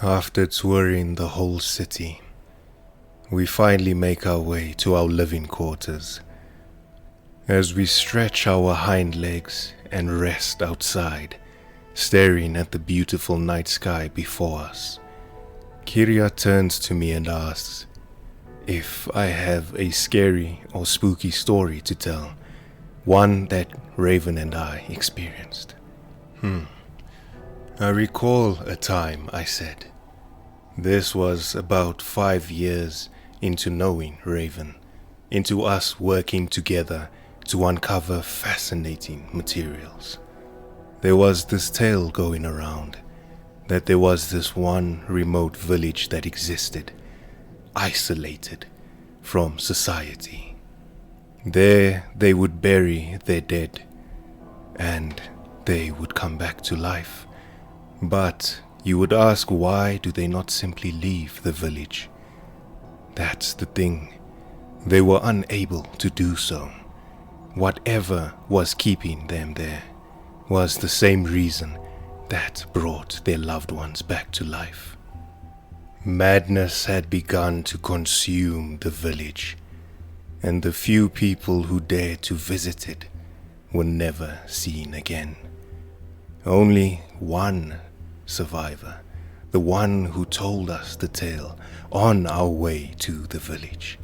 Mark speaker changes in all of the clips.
Speaker 1: After touring the whole city, we finally make our way to our living quarters. As we stretch our hind legs and rest outside, staring at the beautiful night sky before us, Kiria turns to me and asks if I have a scary or spooky story to tell, one that Raven and I experienced. I recall a time, I said. This was about 5 years into knowing Raven, into us working together to uncover fascinating materials. There was this tale going around that there was this one remote village that existed, isolated from society. There they would bury their dead, and they would come back to life. But you would ask, why do they not simply leave the village? That's the thing. They were unable to do so. Whatever was keeping them there was the same reason that brought their loved ones back to life. Madness had begun to consume the village, and the few people who dared to visit it were never seen again. Only one survivor, the one who told us the tale on our way to the village.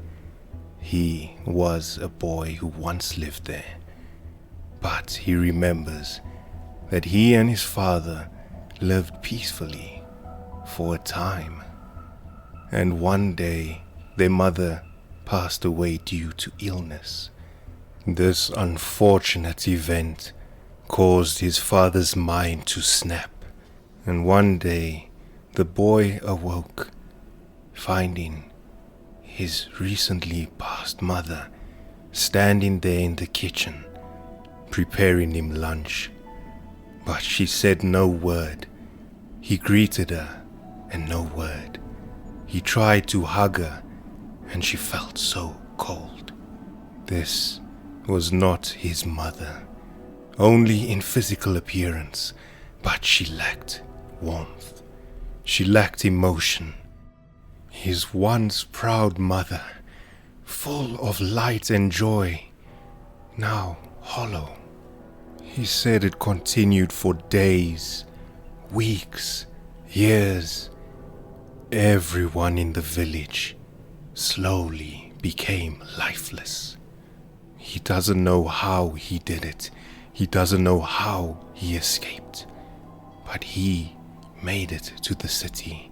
Speaker 1: He was a boy who once lived there, but he remembers that he and his father lived peacefully for a time. And one day, their mother passed away due to illness. This unfortunate event caused his father's mind to snap, and one day the boy awoke, finding his recently passed mother standing there in the kitchen, preparing him lunch. But she said no word. He greeted her, and no word. He tried to hug her, and she felt so cold. This was not his mother, only in physical appearance, but she lacked warmth. She lacked emotion. His once proud mother, full of light and joy, now hollow. He said it continued for days, weeks, years. Everyone in the village slowly became lifeless. He doesn't know how he did it. He doesn't know how he escaped. But he made it to the city.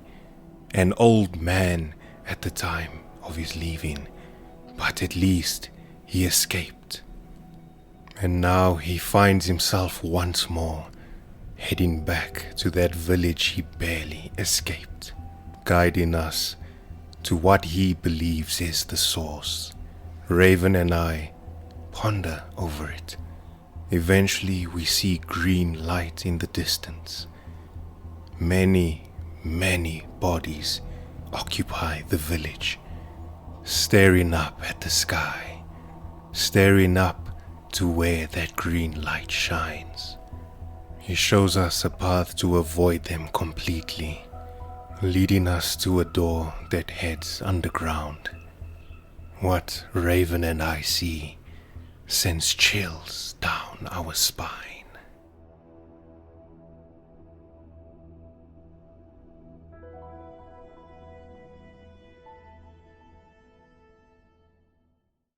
Speaker 1: An old man at the time of his leaving, but at least he escaped. And now he finds himself once more heading back to that village he barely escaped, guiding us to what he believes is the source. Raven and I ponder over it. Eventually we see green light in the distance. Many bodies occupy the village, staring up at the sky, staring up to where that green light shines. He shows us a path to avoid them completely, leading us to a door that heads underground. What Raven and I see sends chills down our spine.